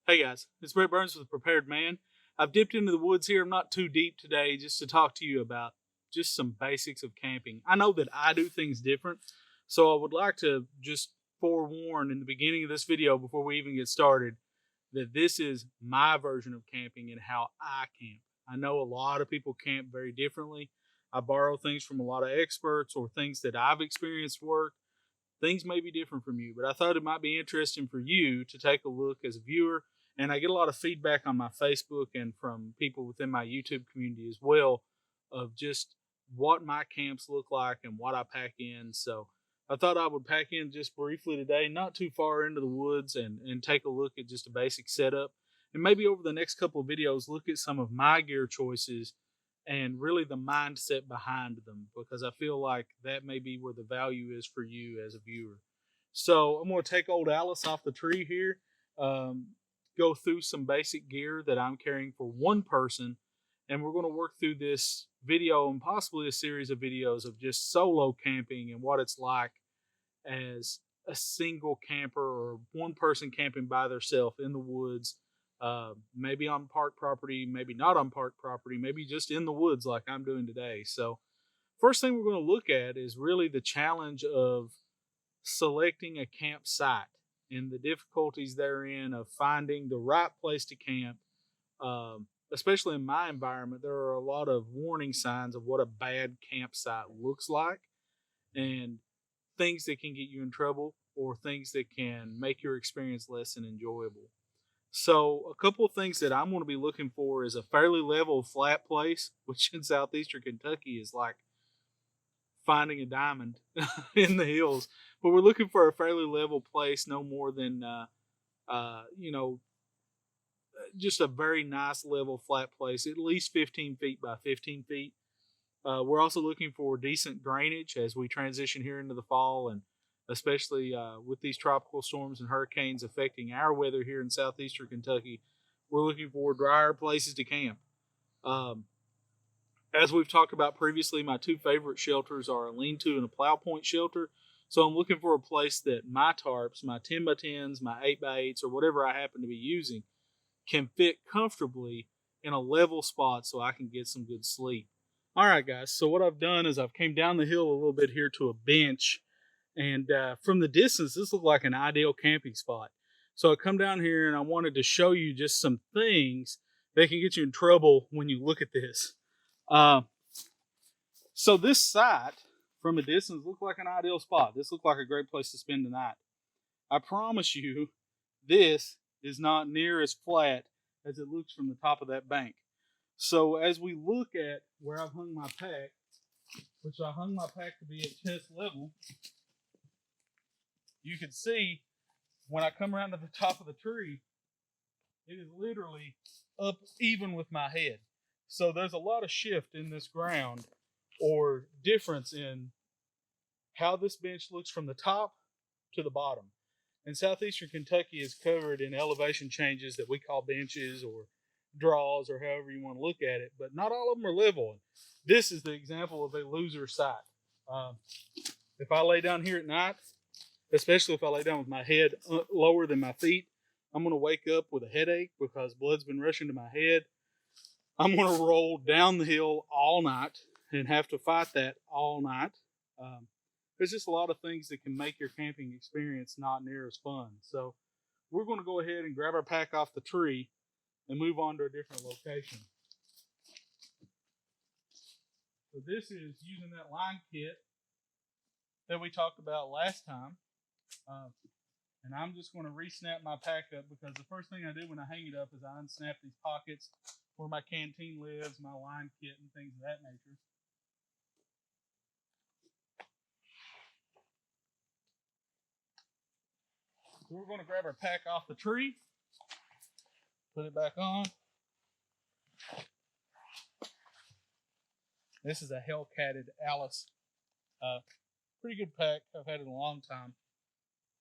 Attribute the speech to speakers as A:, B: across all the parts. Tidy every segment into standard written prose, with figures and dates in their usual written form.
A: Hey guys, it's Brett Burns with Prepared Man. I've dipped into the woods here. I'm not too deep today, just to talk to you about just some basics of camping. I know that I do things different, so I would like to just forewarn in the beginning of this video before we even get started that this is my version of camping and how I camp. I know a lot of people camp very differently. I borrow things from a lot of experts or things that I've experienced work. Things may be different from you, but I thought it might be interesting for you to take a look as a viewer. And I get a lot of feedback on my Facebook and from people within my YouTube community as well of just what my camps look like and what I pack in. So I thought I would pack in just briefly today, not too far into the woods, and take a look at just a basic setup. And maybe over the next couple of videos, look at some of my gear choices and really the mindset behind them, because I feel like that may be where the value is for you as a viewer. So I'm going to take old Alice off the tree here, go through some basic gear that I'm carrying for one person, and we're going to work through this video and possibly a series of videos of just solo camping and what it's like as a single camper or one person camping by themselves in the woods, maybe on park property, maybe not on park property, maybe just in the woods like I'm doing today. So, first thing we're going to look at is really the challenge of selecting a campsite and the difficulties therein of finding the right place to camp. Especially in my environment, there are a lot of warning signs of what a bad campsite looks like, and things that can get you in trouble or things that can make your experience less than enjoyable. So, a couple of things that I'm going to be looking for is a fairly level, flat place, which in southeastern Kentucky is like finding a diamond in the hills. But we're looking for a fairly level place, no more than, you know, just a very nice level, flat place, at least 15 feet by 15 feet. We're also looking for decent drainage as we transition here into the fall, and especially with these tropical storms and hurricanes affecting our weather here in southeastern Kentucky, we're looking for drier places to camp. Um, as we've talked about previously, my two favorite shelters are a lean-to and a plow point shelter. So I'm looking for a place that my tarps, my 10 by 10s, my 8 by 8s, or whatever I happen to be using, can fit comfortably in a level spot so I can get some good sleep. All right, guys. So what I've done is I've came down the hill a little bit here to a bench, and from the distance, this looked like an ideal camping spot. So I come down here and I wanted to show you just some things that can get you in trouble when you look at this. Uh, so this site, from a distance, looked like an ideal spot. This looked like a great place to spend the night. I promise you, this is not near as flat as it looks from the top of that bank. So as we look at where I've hung my pack, which I hung my pack to be at chest level, you can see when I come around to the top of the tree, it is literally up even with my head. So there's a lot of shift in this ground or difference in how this bench looks from the top to the bottom. And southeastern Kentucky is covered in elevation changes that we call benches or draws or however you want to look at it, but not all of them are level. This is the example of a loser site. If I lay down here at night, especially if I lay down with my head lower than my feet, I'm going to wake up with a headache because blood's been rushing to my head. I'm going to roll down the hill all night and have to fight that all night. There's just a lot of things that can make your camping experience not near as fun. So we're going to go ahead and grab our pack off the tree and move on to a different location. So this is using that line kit that we talked about last time. And I'm just going to re-snap my pack up because the first thing I do when I hang it up is I unsnap these pockets where my canteen lives, my line kit, and things of that nature. So we're going to grab our pack off the tree, put it back on. This is a Hellcated Alice. Pretty good pack. I've had it a long time.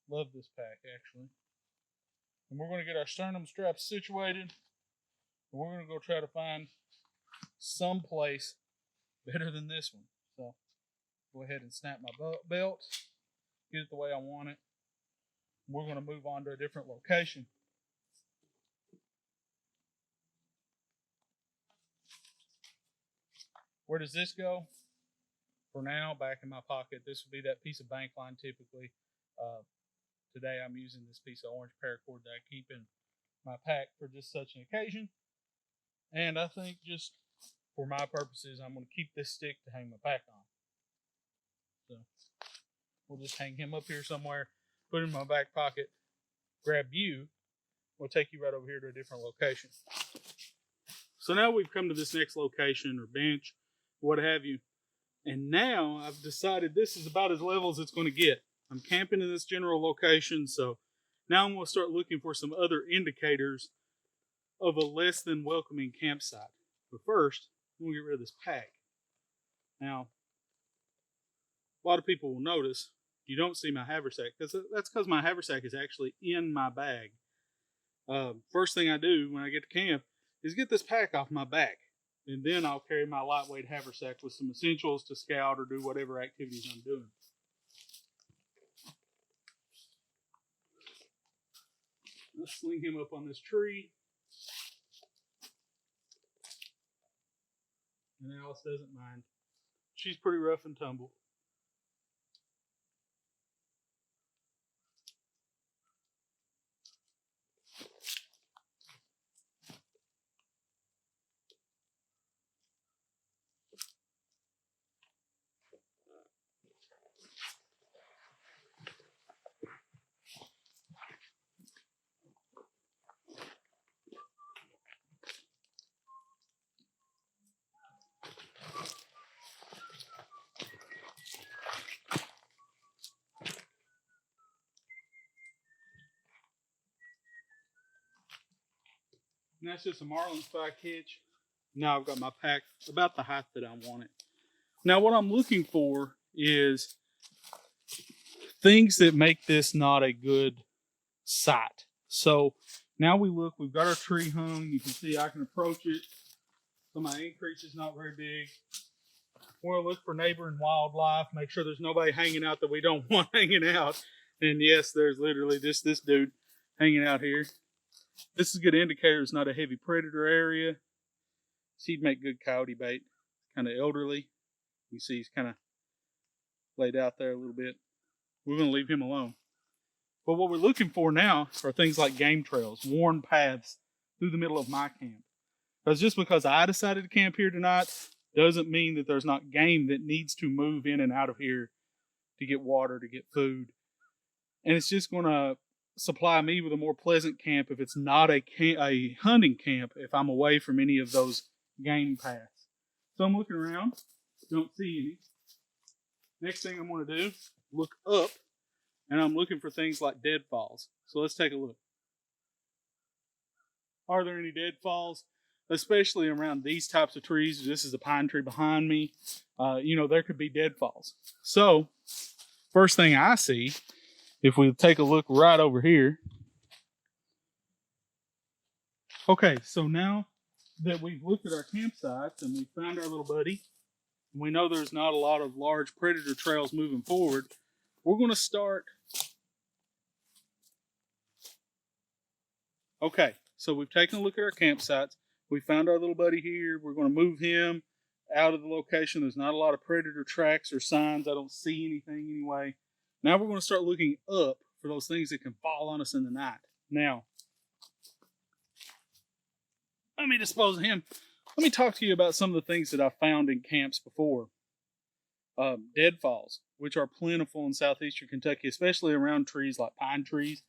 A: Love this pack, actually. And we're going to get our sternum straps situated. And we're going to go try to find some place better than this one. So go ahead and snap my belt, get it the way I want it. We're going to move on to a different location. Where does this go? For now, back in my pocket, this would be that piece of bank line typically. Today I'm using this piece of orange paracord that I keep in my pack for just such an occasion. And I think just for my purposes, I'm going to keep this stick to hang my pack on. So we'll just hang him up here somewhere, put him in my back pocket, grab you. We'll take you right over here to a different location. So now we've come to this next location or bench, what have you. And now I've decided this is about as level as it's going to get. I'm camping in this general location, so now I'm going to start looking for some other indicators of a less than welcoming campsite. But first, I'm going to get rid of this pack. Now, a lot of people will notice you don't see my haversack, because that's because my haversack is actually in my bag. First thing I do when I get to camp is get this pack off my back. And then I'll carry my lightweight haversack with some essentials to scout or do whatever activities I'm doing. Let's sling him up on this tree. And Alice doesn't mind. She's pretty rough and tumble. And that's just a marlin spike hitch. Now I've got my pack about the height that I want it. Now what I'm looking for is things that make this not a good site. So now we look, we've got our tree hung. You can see I can approach it. So my increase is not very big. We'll look for neighboring wildlife, make sure there's nobody hanging out that we don't want hanging out. And yes, there's literally just this dude hanging out here. This is a good indicator it's not a heavy predator area. So he'd make good coyote bait. Kind of elderly. You see he's kind of laid out there a little bit. We're going to leave him alone. But what we're looking for now are things like game trails, worn paths through the middle of my camp. Because just because I decided to camp here tonight doesn't mean that there's not game that needs to move in and out of here to get water, to get food. And it's just going to supply me with a more pleasant camp if it's not a hunting camp, if I'm away from any of those game paths. So I'm looking around, don't see any. Next thing I'm going to do, look up, and I'm looking for things like deadfalls. So let's take a look. Are there any deadfalls? Especially around these types of trees. This is a pine tree behind me. There could be deadfalls. So first thing I see, if we take a look right over here. Okay, so now that we've looked at our campsites and we found our little buddy, and we know there's not a lot of large predator trails moving forward, we're going to start. Okay, so we've taken a look at our campsites. We found our little buddy here. We're going to move him out of the location. There's not a lot of predator tracks or signs. I don't see anything anyway. Now we're going to start looking up for those things that can fall on us in the night. Now, let me dispose of him. Let me talk to you about some of the things that I found in camps before. Deadfalls, which are plentiful in southeastern Kentucky, especially around trees like pine trees,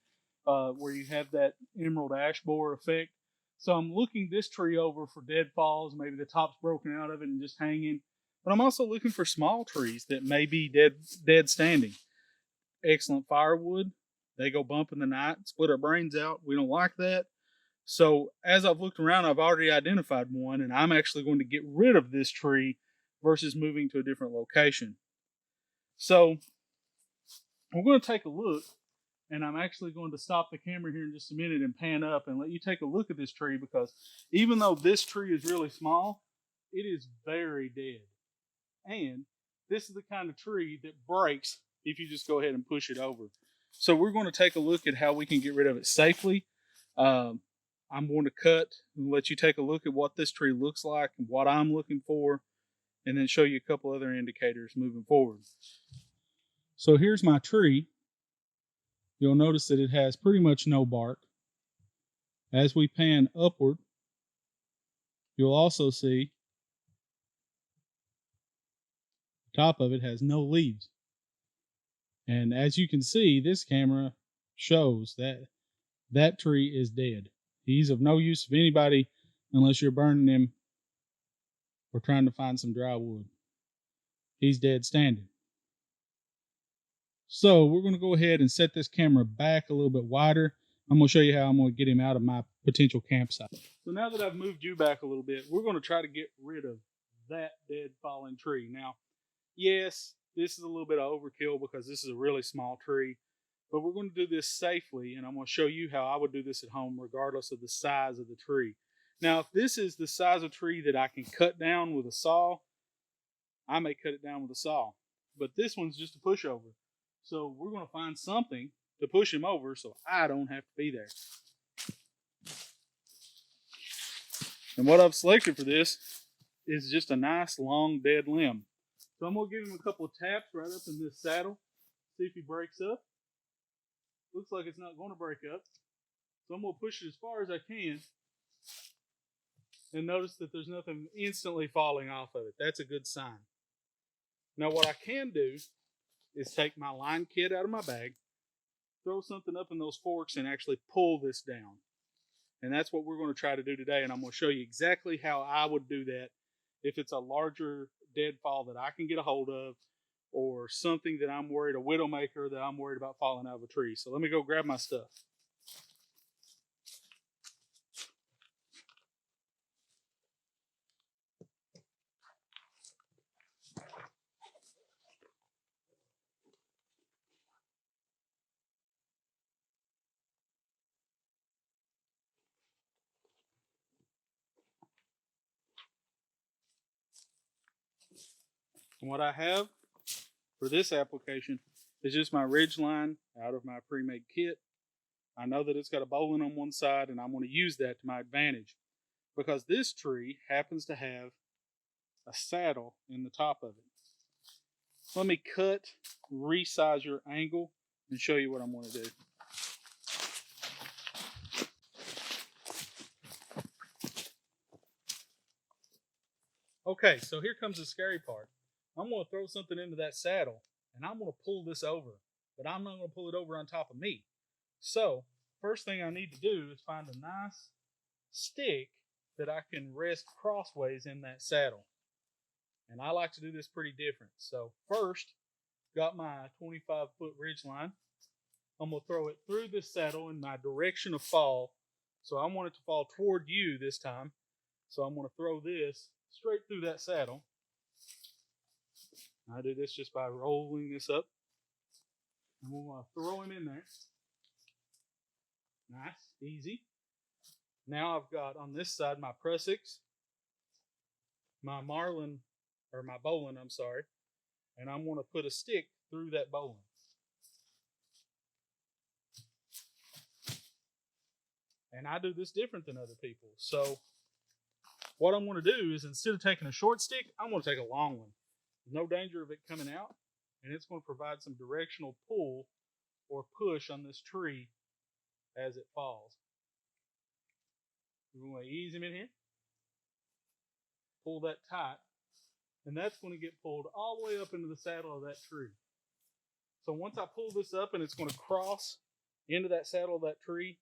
A: where you have that emerald ash borer effect. So I'm looking this tree over for deadfalls. Maybe the top's broken out of it and just hanging. But I'm also looking for small trees that may be dead standing. Excellent firewood. They go bump in the night, split our brains out. We don't like that. So as I've looked around, I've already identified one, and I'm actually going to get rid of this tree versus moving to a different location. So we're going to take a look, and I'm actually going to stop the camera here in just a minute and pan up and let you take a look at this tree, because even though this tree is really small, it is very dead. And this is the kind of tree that breaks if you just go ahead and push it over. So we're going to take a look at how we can get rid of it safely. I'm going to cut and let you take a look at what this tree looks like and what I'm looking for. and then show you a couple other indicators moving forward. So here's my tree. You'll notice that it has pretty much no bark. As we pan upward, you'll also see the top of it has no leaves. And as you can see, this camera shows that that tree is dead. He's of no use to anybody unless you're burning him or trying to find some dry wood. He's dead standing. So we're going to go ahead and set this camera back a little bit wider. I'm going to show you how I'm going to get him out of my potential campsite. So now that I've moved you back a little bit, we're going to try to get rid of that dead fallen tree. Now, yes, this is a little bit of overkill because this is a really small tree, but we're going to do this safely, and I'm going to show you how I would do this at home regardless of the size of the tree. Now, if this is the size of tree that I can cut down with a saw, I may cut it down with a saw. But this one's just a pushover. So we're going to find something to push him over so I don't have to be there. And what I've selected for this is just a nice long dead limb. So I'm going to give him a couple of taps right up in this saddle. See if he breaks up. Looks like it's not going to break up. So I'm going to push it as far as I can. And notice that there's nothing instantly falling off of it. That's a good sign. Now what I can do is take my line kit out of my bag, throw something up in those forks, and actually pull this down. And that's what we're going to try to do today. And I'm going to show you exactly how I would do that if it's a larger deadfall that I can get a hold of, or something that I'm worried, a widowmaker that I'm worried about falling out of a tree. So let me go grab my stuff. And what I have for this application is just my ridge line out of my pre-made kit. I know that it's got a bowline on one side, and I'm going to use that to my advantage because this tree happens to have a saddle in the top of it. Let me cut, resize your angle, and show you what I'm going to do. Okay, so here comes the scary part. I'm going to throw something into that saddle, and I'm going to pull this over, but I'm not going to pull it over on top of me. So, first thing I need to do is find a nice stick that I can rest crossways in that saddle. And I like to do this pretty different. So first, got my 25-foot ridge line. I'm going to throw it through this saddle in my direction of fall. So I want it to fall toward you this time. So I'm going to throw this straight through that saddle. I do this just by rolling this up. And we're going to throw him in there. Nice, easy. Now I've got on this side my Prussics, my Marlin, or my bowline, I'm sorry, and I'm going to put a stick through that bowline. And I do this different than other people. So what I'm going to do is, instead of taking a short stick, I'm going to take a long one. There's no danger of it coming out, and it's going to provide some directional pull or push on this tree as it falls. We're going to ease him in here, pull that tight, and that's going to get pulled all the way up into the saddle of that tree. So once I pull this up and it's going to cross into that saddle of that tree,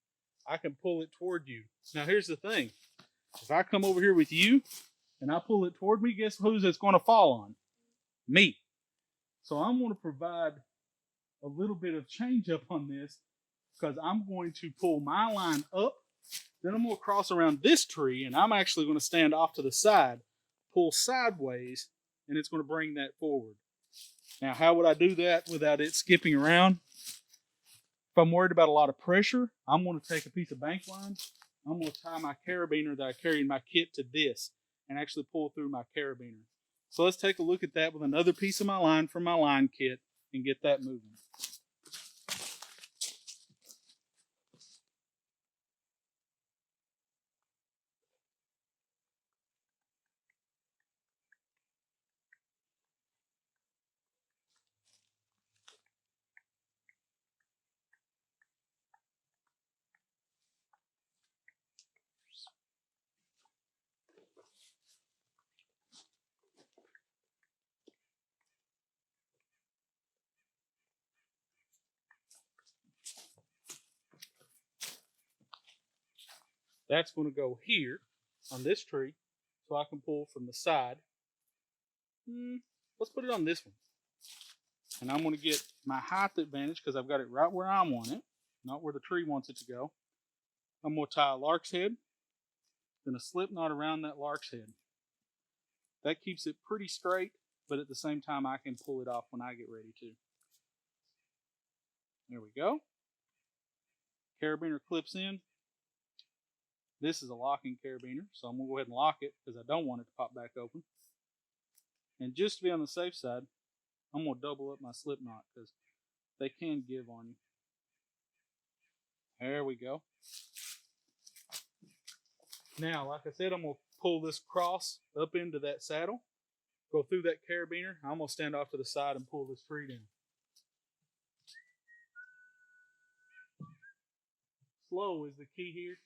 A: I can pull it toward you. Now here's the thing. If I come over here with you and I pull it toward me, guess who's it's going to fall on? Me. So I'm going to provide a little bit of change up on this, because I'm going to pull my line up, then I'm going to cross around this tree, and I'm actually going to stand off to the side, pull sideways, and it's going to bring that forward. Now, how would I do that without it skipping around? If I'm worried about a lot of pressure, I'm going to take a piece of bank line. I'm going to tie my carabiner that I carry in my kit to this and actually pull through my carabiner. So let's take a look at that with another piece of my line from my line kit and get that moving. That's going to go here on this tree so I can pull from the side. Let's put it on this one. And I'm going to get my height advantage because I've got it right where I want it, not where the tree wants it to go. I'm going to tie a lark's head, then a slip knot around that lark's head. That keeps it pretty straight, but at the same time I can pull it off when I get ready to. There we go. Carabiner clips in. This is a locking carabiner, so I'm going to go ahead and lock it because I don't want it to pop back open. And just to be on the safe side, I'm going to double up my slip knot because they can give on you. There we go. Now, like I said, I'm going to pull this cross up into that saddle, go through that carabiner. I'm going to stand off to the side and pull this tree down. Slow is the key here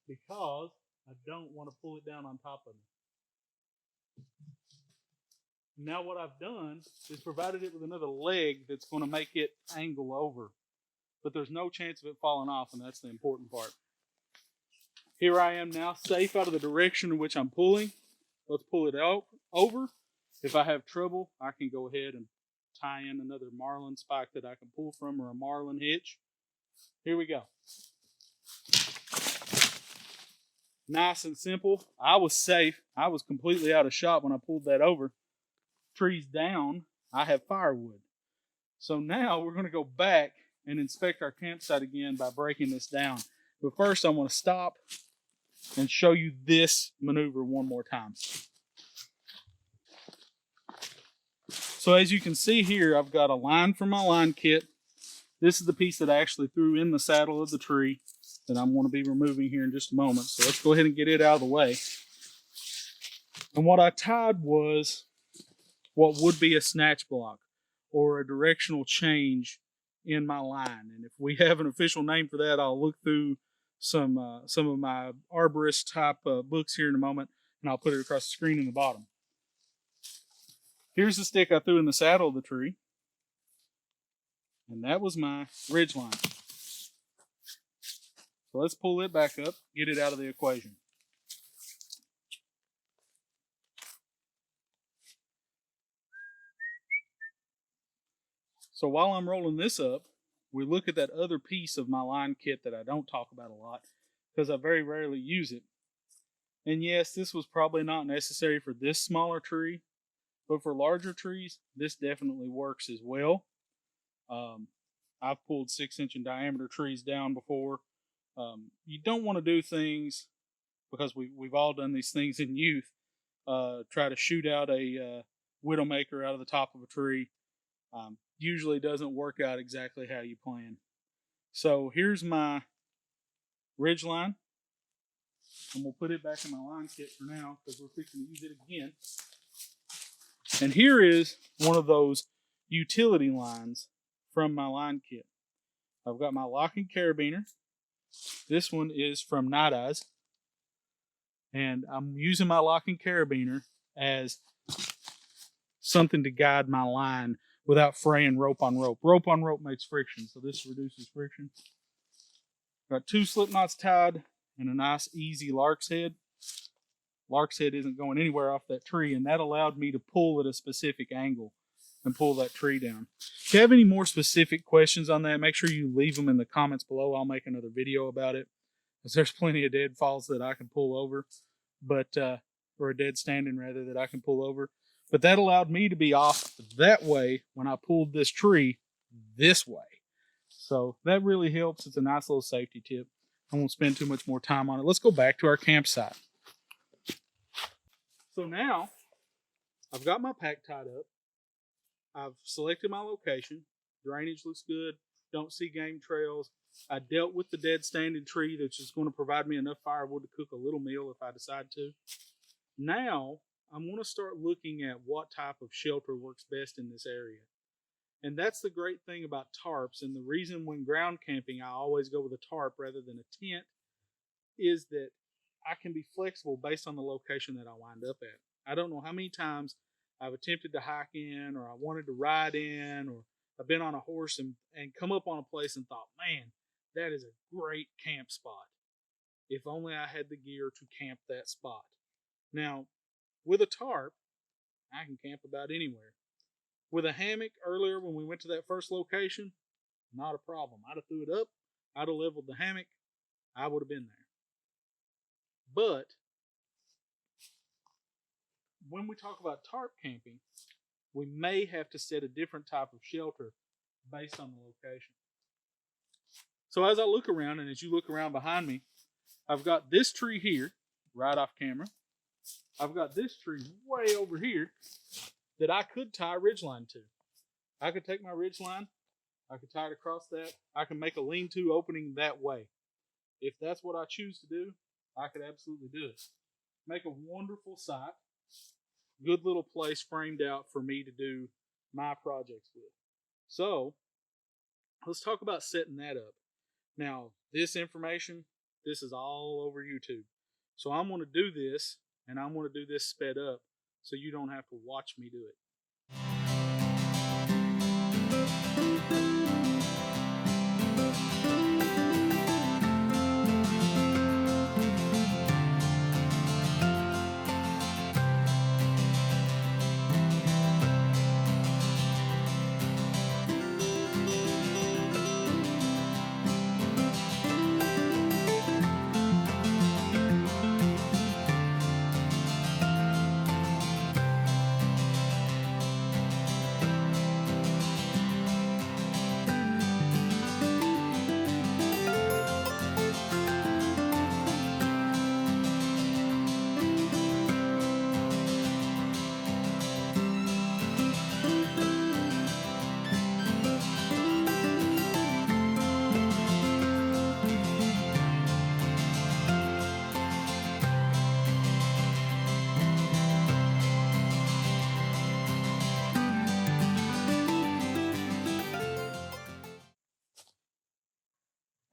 A: because I don't want to pull it down on top of me. Now what I've done is provided it with another leg that's going to make it angle over. But there's no chance of it falling off, and that's the important part. Here I am now, safe out of the direction in which I'm pulling. Let's pull it out over. If I have trouble, I can go ahead and tie in another marlin spike that I can pull from, or a marlin hitch. Here we go. Nice and simple. I was safe. I was completely out of shot when I pulled that over. Trees down, I have firewood. So now we're going to go back and inspect our campsite again by breaking this down. But first I want to stop and show you this maneuver one more time. So as you can see here, I've got a line from my line kit. This is the piece that I actually threw in the saddle of the tree that I'm going to be removing here in just a moment. So let's go ahead and get it out of the way. And what I tied was what would be a snatch block or a directional change in my line. And if we have an official name for that, I'll look through some of my arborist type books here in a moment, and I'll put it across the screen in the bottom. Here's the stick I threw in the saddle of the tree, and that was my ridge line. So let's pull it back up, get it out of the equation. So while I'm rolling this up, we look at that other piece of my line kit that I don't talk about a lot because I very rarely use it. And yes, this was probably not necessary for this smaller tree, but for larger trees, this definitely works as well. I've pulled 6-inch in diameter trees down before. You don't want to do things, because we've all done these things in youth, try to shoot out a widowmaker out of the top of a tree. Usually doesn't work out exactly how you plan. So here's my ridge line. I'm going to put it back in my line kit for now because we're fixing to use it again. And here is one of those utility lines from my line kit. I've got my locking carabiner. This one is from Night Eyes. And I'm using my locking carabiner as something to guide my line without fraying rope on rope. Rope on rope makes friction, so this reduces friction. Got 2 slip knots tied and a nice easy lark's head. Lark's head isn't going anywhere off that tree, and that allowed me to pull at a specific angle and pull that tree down. If you have any more specific questions on that, make sure you leave them in the comments below. I'll make another video about it, because there's plenty of deadfalls that I can pull over, or a dead standing rather, that I can pull over. But that allowed me to be off that way when I pulled this tree this way. So that really helps. It's a nice little safety tip. I won't spend too much more time on it. Let's go back to our campsite. So now I've got my pack tied up. I've selected my location. Drainage looks good. Don't see game trails. I dealt with the dead standing tree that's just going to provide me enough firewood to cook a little meal if I decide to. Now I'm going to start looking at what type of shelter works best in this area. And that's the great thing about tarps, and the reason when ground camping I always go with a tarp rather than a tent is that I can be flexible based on the location that I wind up at. I don't know how many times I've attempted to hike in, or I wanted to ride in, or I've been on a horse and come up on a place and thought, man, that is a great camp spot. if only I had the gear to camp that spot. Now, with a tarp, I can camp about anywhere. With a hammock earlier when we went to that first location, not a problem. I'd have threw it up, I'd have leveled the hammock, I would have been there. But when we talk about tarp camping, we may have to set a different type of shelter based on the location. So as I look around, and as you look around behind me, I've got this tree here, right off camera. I've got this tree way over here that I could tie a ridgeline to. I could take my ridgeline, I could tie it across that, I can make a lean-to opening that way. If that's what I choose to do, I could absolutely do it. Make a wonderful site, good little place framed out for me to do my projects with. So, let's talk about setting that up. Now, this information, this is all over YouTube. So I'm going to do this, and I'm going to do this sped up so you don't have to watch me do it.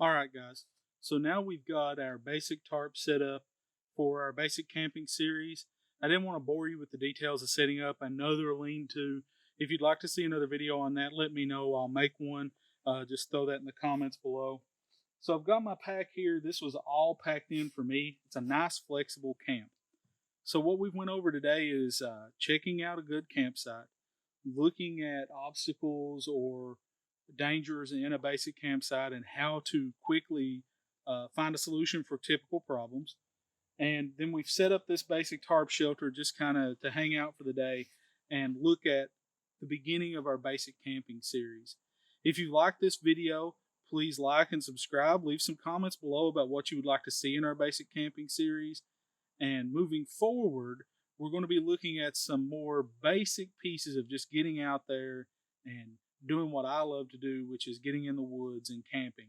A: All right, guys. So now we've got our basic tarp set up for our basic camping series. I didn't want to bore you with the details of setting up another lean-to. If you'd like to see another video on that, let me know. I'll make one. Just throw that in the comments below. So I've got my pack here. This was all packed in for me. It's a nice flexible camp. So what we went over today is checking out a good campsite, looking at obstacles or dangers in a basic campsite and how to quickly find a solution for typical problems. And then we've set up this basic tarp shelter just kind of to hang out for the day and look at the beginning of our basic camping series. If you like this video, please like and subscribe. Leave some comments below about what you would like to see in our basic camping series. And moving forward, we're going to be looking at some more basic pieces of just getting out there and doing what I love to do, which is getting in the woods and camping.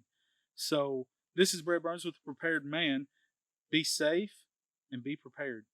A: So this is Brett Burns with The Prepared Man. Be safe and be prepared.